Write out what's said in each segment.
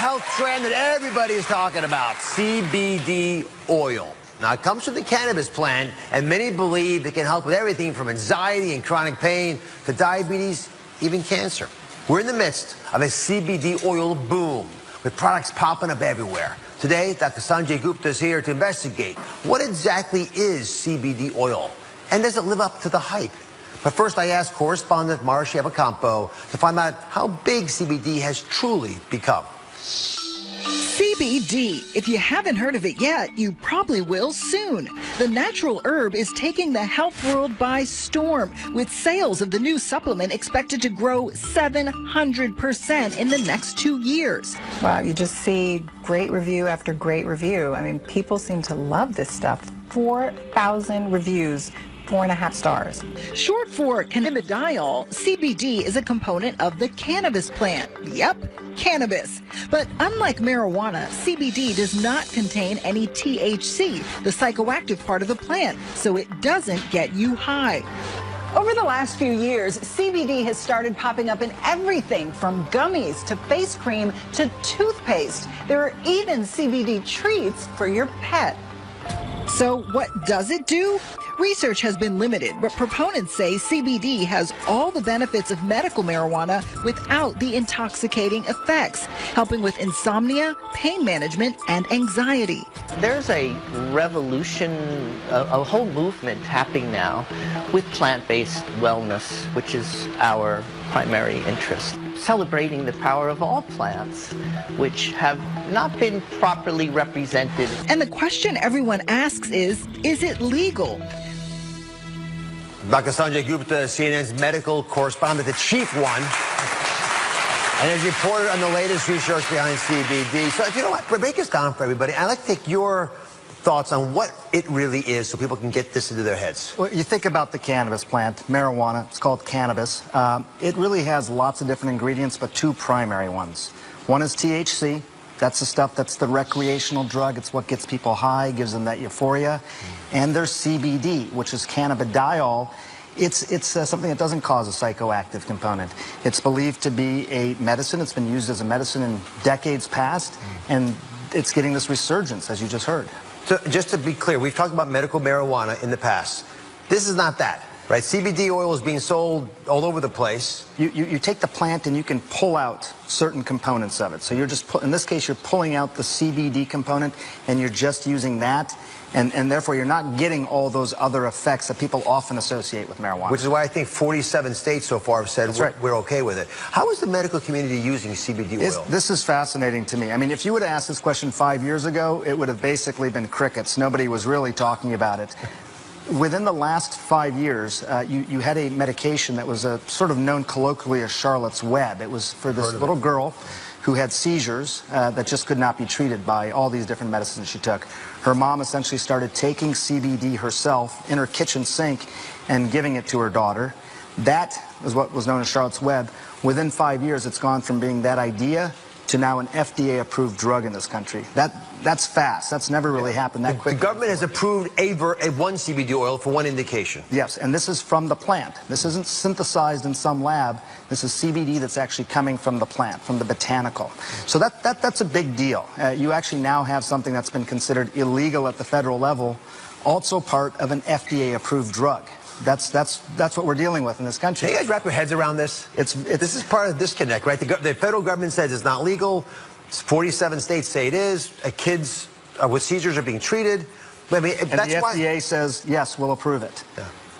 health trend that everybody is talking about, CBD oil. Now, it comes from the cannabis plant, and many believe it can help with everything from anxiety and chronic pain to diabetes, even cancer. We're in the midst of a CBD oil boom, with products popping up everywhere. Today, Dr. Sanjay Gupta is here to investigate what exactly is CBD oil, and does it live up to the hype? But first, I asked correspondent Marcia Evacampo to find out how big CBD has truly become. CBD, if you haven't heard of it yet, you probably will soon. The natural herb is taking the health world by storm, with sales of the new supplement expected to grow 700% in the next 2 years. Wow, you just see great review after great review. I mean, people seem to love this stuff. 4,000 reviews. 4.5 stars. Short for cannabidiol, CBD is a component of the cannabis plant. Yep, cannabis. But unlike marijuana, CBD does not contain any THC, the psychoactive part of the plant, so it doesn't get you high. Over the last few years, CBD has started popping up in everything from gummies to face cream to toothpaste. There are even CBD treats for your pet. So what does it do? Research has been limited, but proponents say CBD has all the benefits of medical marijuana without the intoxicating effects, helping with insomnia, pain management, and anxiety. There's a revolution, a whole movement happening now with plant-based wellness, which is our primary interest. Celebrating the power of all plants, which have not been properly represented. And the question everyone asks is it legal? Dr. Sanjay Gupta, CNN's medical correspondent, the chief one, and has reported on the latest research behind CBD. So if you know what, break this down for everybody. I'd like to take your thoughts on what it really is so people can get this into their heads. Well, you think about the cannabis plant, marijuana, it's called cannabis. It really has lots of different ingredients, but two primary ones. One is THC. That's the stuff that's the recreational drug. It's what gets people high, gives them that euphoria. And there's CBD, which is cannabidiol. It's something that doesn't cause a psychoactive component. It's believed to be a medicine. It's been used as a medicine in decades past, and it's getting this resurgence, as you just heard. So just to be clear, we've talked about medical marijuana in the past. This is not that, right? CBD oil is being sold all over the place. You take the plant and you can pull out certain components of it. So you're just, in this case, you're pulling out the CBD component and you're just using that. And therefore, you're not getting all those other effects that people often associate with marijuana. Which is why I think 47 states so far have said we're okay with it. How is the medical community using CBD oil? This is fascinating to me. I mean, if you would have asked this question 5 years ago, it would have basically been crickets. Nobody was really talking about it. Within the last 5 years, you had a medication that was sort of known colloquially as Charlotte's Web. It was for this little girl who had seizures that just could not be treated by all these different medicines she took. Her mom essentially started taking CBD herself in her kitchen sink and giving it to her daughter. That is what was known as Charlotte's Web. Within 5 years, it's gone from being that idea to now an FDA-approved drug in this country. That's fast. That's never really happened that quickly. The government has approved one CBD oil for one indication. Yes, and this is from the plant. This isn't synthesized in some lab. This is CBD that's actually coming from the plant, from the botanical. So that's a big deal. You actually now have something that's been considered illegal at the federal level, also part of an FDA-approved drug. That's what we're dealing with in this country. Can you guys wrap your heads around this? This is part of the disconnect, right? The federal government says it's not legal. 47 states say it is. Kids with seizures are being treated. I mean, and the FDA says, yes, we'll approve it.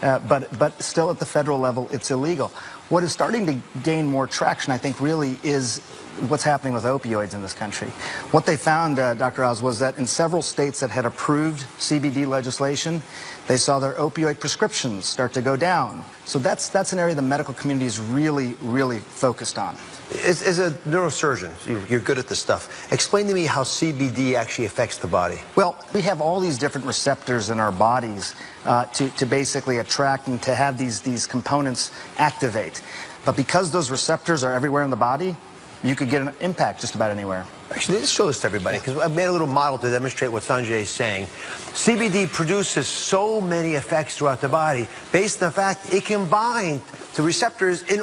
Yeah. But still at the federal level, it's illegal. What is starting to gain more traction, I think, really is what's happening with opioids in this country. What they found, Dr. Oz, was that in several states that had approved CBD legislation, they saw their opioid prescriptions start to go down. So that's an area the medical community is really, really focused on. As a neurosurgeon, you're good at this stuff. Explain to me how CBD actually affects the body. Well, we have all these different receptors in our bodies to basically attract and to have these components activate. But because those receptors are everywhere in the body, you could get an impact just about anywhere. Actually, let's show this to everybody, because I've made a little model to demonstrate what Sanjay is saying. CBD produces so many effects throughout the body based on the fact it can bind to receptors in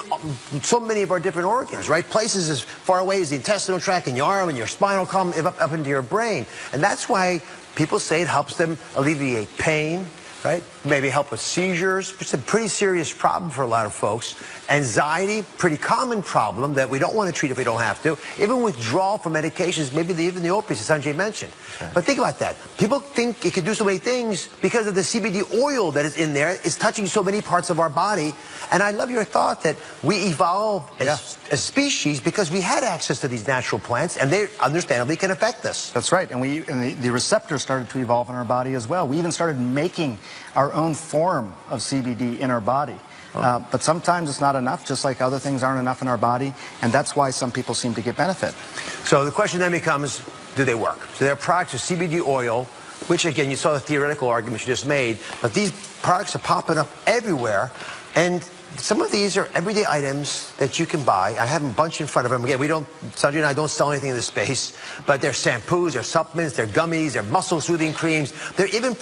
so many of our different organs, right? Places as far away as the intestinal tract and your arm and your spinal column, up into your brain. And that's why people say it helps them alleviate pain, right? Maybe help with seizures. It's a pretty serious problem for a lot of folks. Anxiety, pretty common problem that we don't want to treat if we don't have to. Even withdrawal from medications, maybe even the opiates, as Sanjay mentioned. Okay. But think about that. People think it can do so many things because of the CBD oil that is in there. It's touching so many parts of our body. And I love your thought that we evolved as species because we had access to these natural plants, and they understandably can affect us. That's right. And the receptors started to evolve in our body as well. We even started making our own form of CBD in our body. But sometimes it's not enough, just like other things aren't enough in our body, and that's why some people seem to get benefit. So the question then becomes, do they work? So there are products of CBD oil, which again, you saw the theoretical arguments you just made, but these products are popping up everywhere, and some of these are everyday items that you can buy. I have a bunch in front of them. Again, Sanjay and I don't sell anything in this space, but they're shampoos, they're supplements, they're gummies, they're muscle soothing creams, they're even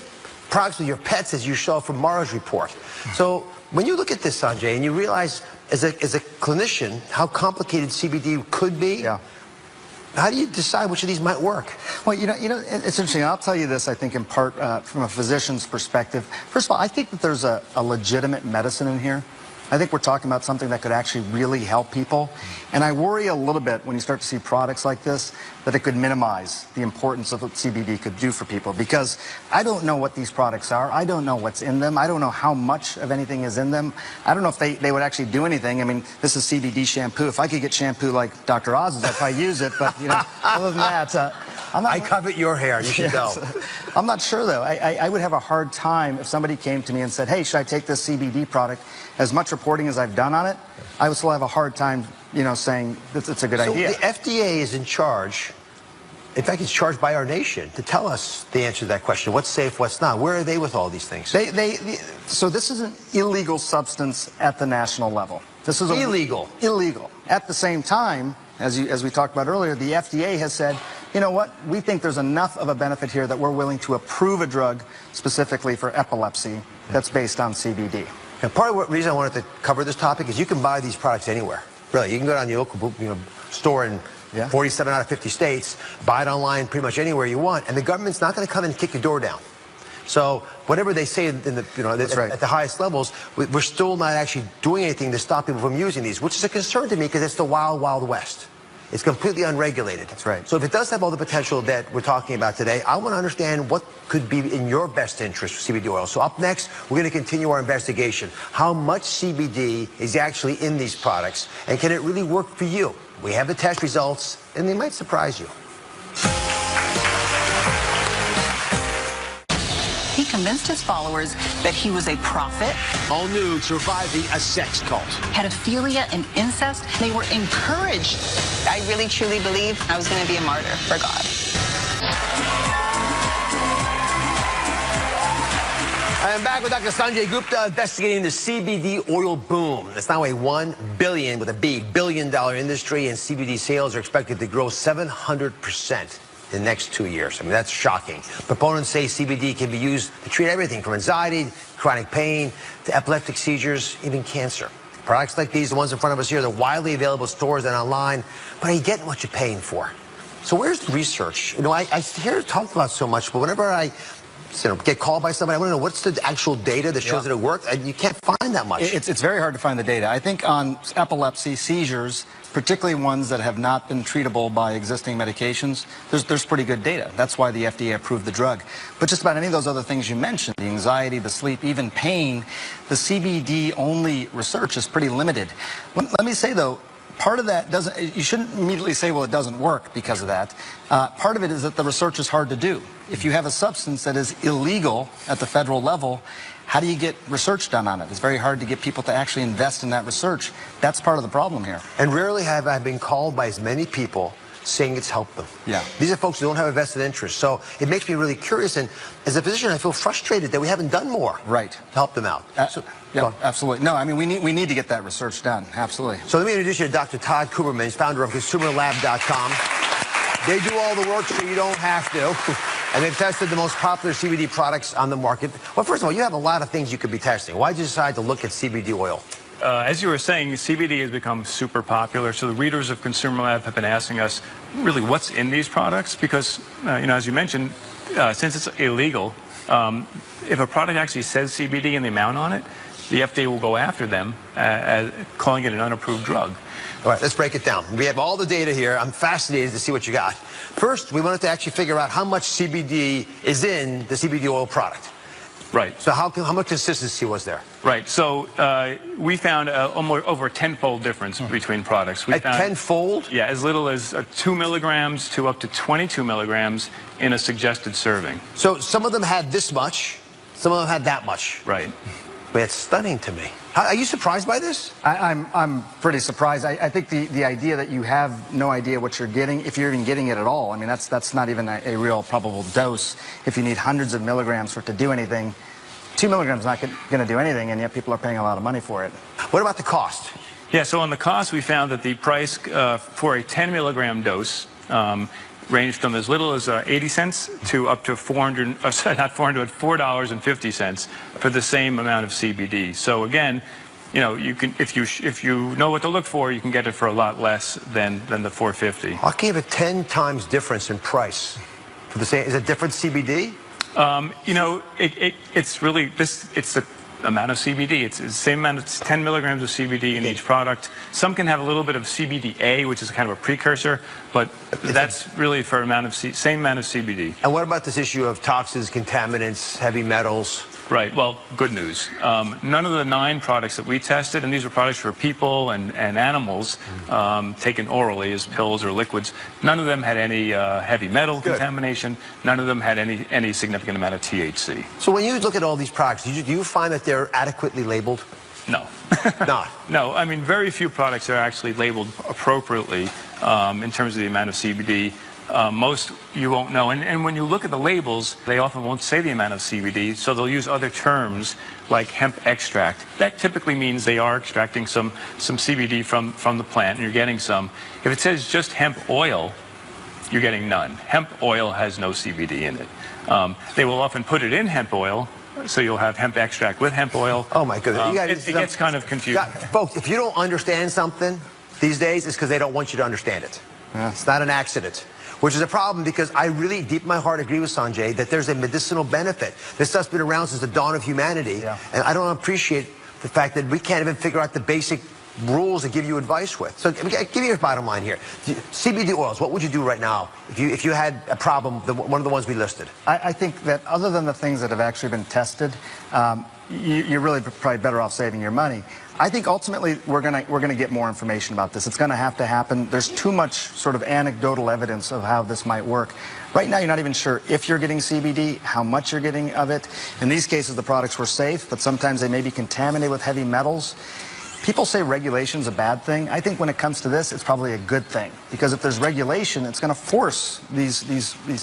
products with your pets, as you saw from Mara's report. So when you look at this, Sanjay, and you realize as a clinician how complicated CBD could be, how do you decide which of these might work? Well, you know, it's interesting. I'll tell you this, I think, in part from a physician's perspective. First of all, I think that there's a legitimate medicine in here. I think we're talking about something that could actually really help people. And I worry a little bit when you start to see products like this that it could minimize the importance of what CBD could do for people, because I don't know what these products are. I don't know what's in them. I don't know how much of anything is in them. I don't know if they would actually do anything. I mean, this is CBD shampoo. If I could get shampoo like Dr. Oz's, I'd probably use it. But, you know, other than that, I covet your hair. You should know. I'm not sure, though. I would have a hard time if somebody came to me and said, hey, should I take this CBD product? As much reporting as I've done on it, I would still have a hard time, you know, saying it's a good idea. So the FDA is in charge. In fact, it's charged by our nation to tell us the answer to that question. What's safe, what's not? Where are they with all these things? So this is an illegal substance at the national level. This is illegal. Illegal. At the same time, as we talked about earlier, the FDA has said, you know what, we think there's enough of a benefit here that we're willing to approve a drug specifically for epilepsy that's based on CBD. And part of the reason I wanted to cover this topic is you can buy these products anywhere. Really, you can go down to your local store in 47 out of 50 states, buy it online pretty much anywhere you want, and the government's not going to come and kick your door down. So whatever they say in the, at the highest levels, we're still not actually doing anything to stop people from using these, which is a concern to me because it's the wild, wild west. It's completely unregulated. That's right. So if it does have all the potential that we're talking about today, I want to understand what could be in your best interest for CBD oil. So up next, we're going to continue our investigation. How much CBD is actually in these products, and can it really work for you? We have the test results, and they might surprise you. He convinced his followers that he was a prophet. All new, surviving a sex cult. Pedophilia and incest, they were encouraged. I really truly believed I was going to be a martyr for God. I am back with Dr. Sanjay Gupta investigating the CBD oil boom. It's now a $1 billion, with a B, billion-dollar industry, and CBD sales are expected to grow 700% in the next 2 years. I mean, that's shocking. Proponents say CBD can be used to treat everything from anxiety, chronic pain, to epileptic seizures, even cancer. Products like these, the ones in front of us here, they're widely available at stores and online, but are you getting what you're paying for? So where's the research? You know, I hear it talked about so much, but whenever I get called by somebody, I want to know what's the actual data that shows that it worked, and you can't find that much. It's very hard to find the data. I think on epilepsy, seizures, particularly ones that have not been treatable by existing medications, there's pretty good data. That's why the FDA approved the drug. But just about any of those other things you mentioned, the anxiety, the sleep, even pain, the CBD-only research is pretty limited. Let me say, though, part of that you shouldn't immediately say, well, it doesn't work because of that. Part of it is that the research is hard to do. If you have a substance that is illegal at the federal level, how do you get research done on it? It's very hard to get people to actually invest in that research. That's part of the problem here. And rarely have I been called by as many people saying it's helped them. Yeah. These are folks who don't have a vested interest. So it makes me really curious, and as a physician, I feel frustrated that we haven't done more Right. to help them out. Yeah, absolutely. No, I mean, we need to get that research done. Absolutely. So let me introduce you to Dr. Todd Kuberman, he's founder of ConsumerLab.com. They do all the work so you don't have to. And they've tested the most popular CBD products on the market. Well, first of all, you have a lot of things you could be testing. Why did you decide to look at CBD oil? As you were saying, CBD has become super popular. So the readers of Consumer Lab have been asking us, really, what's in these products? Because, as you mentioned, since it's illegal, if a product actually says CBD and the amount on it, the FDA will go after them, calling it an unapproved drug. All right, let's break it down. We have all the data here. I'm fascinated to see what you got. First, we wanted to actually figure out how much CBD is in the CBD oil product. Right. So how much consistency was there? Right. So we found almost over a tenfold difference between products. We found, tenfold? Yeah, as little as 2 milligrams to up to 22 milligrams in a suggested serving. So some of them had this much, some of them had that much. Right. But it's stunning to me. Are you surprised by this? I'm pretty surprised. I think the idea that you have no idea what you're getting, if you're even getting it at all, I mean, that's not even a real probable dose. If you need hundreds of milligrams for it to do anything, 2 milligrams is not going to do anything, and yet people are paying a lot of money for it. What about the cost? Yeah, so on the cost, we found that the price for a 10 milligram dose ranged from as little as 80 cents to up to $4.50 for the same amount of CBD. So again, you can, if you know what to look for, you can get it for a lot less than the $4.50. I'll give a 10 times difference in price for the same. Is it different CBD? It's really it's the amount of CBD. It's the same amount. It's 10 milligrams of CBD in each product. Some can have a little bit of CBDA, which is kind of a precursor, but that's really for same amount of CBD. And what about this issue of toxins, contaminants, heavy metals? Right. Well, good news. None of the 9 products that we tested, and these were products for people and animals taken orally as pills or liquids, none of them had any heavy metal contamination. None of them had any significant amount of THC. So when you look at all these products, do you find that they're adequately labeled? No. Not? No. I mean, very few products are actually labeled appropriately in terms of the amount of CBD. Most you won't know, and when you look at the labels, they often won't say the amount of CBD, so they'll use other terms like hemp extract. That typically means they are extracting some CBD from the plant, and you're getting some. If it says just hemp oil, you're getting none. Hemp oil has no CBD in it. They will often put it in hemp oil, so you'll have hemp extract with hemp oil. Oh my goodness. It gets kind of confusing. Folks, if you don't understand something these days, it's because they don't want you to understand it. Yeah. It's not an accident. Which is a problem, because I really, deep in my heart, agree with Sanjay that there's a medicinal benefit. This stuff's been around since the dawn of humanity, and I don't appreciate the fact that we can't even figure out the basic rules to give you advice with. So give me your bottom line here. CBD oils, what would you do right now if you had a problem, one of the ones we listed? I think that other than the things that have actually been tested, you're really probably better off saving your money. I think ultimately we're gonna get more information about this. It's gonna have to happen. There's too much sort of anecdotal evidence of how this might work. Right now, you're not even sure if you're getting CBD, how much you're getting of it. In these cases, the products were safe, but sometimes they may be contaminated with heavy metals. People say regulation's a bad thing. I think when it comes to this, it's probably a good thing, because if there's regulation, it's going to force these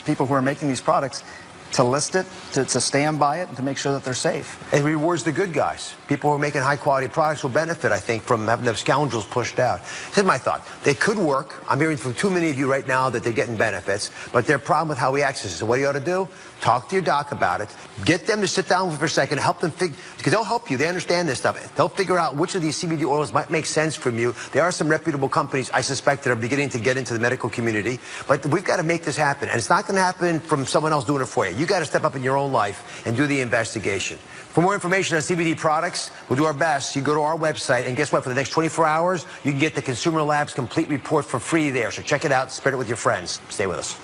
people who are making these products to list it, to stand by it, and to make sure that they're safe. It rewards the good guys. People who are making high-quality products will benefit, I think, from having the scoundrels pushed out. Here's my thought. They could work. I'm hearing from too many of you right now that they're getting benefits, but their problem with how we access it. So what you ought to do? Talk to your doc about it. Get them to sit down for a second, help them figure, because they'll help you. They understand this stuff. They'll figure out which of these CBD oils might make sense from you. There are some reputable companies, I suspect, that are beginning to get into the medical community, but we've got to make this happen. And it's not going to happen from someone else doing it for you. You got to step up in your own life and do the investigation. For more information on CBD products, we'll do our best. You go to our website, and guess what? For the next 24 hours, you can get the Consumer Lab's complete report for free there. So check it out, spread it with your friends. Stay with us.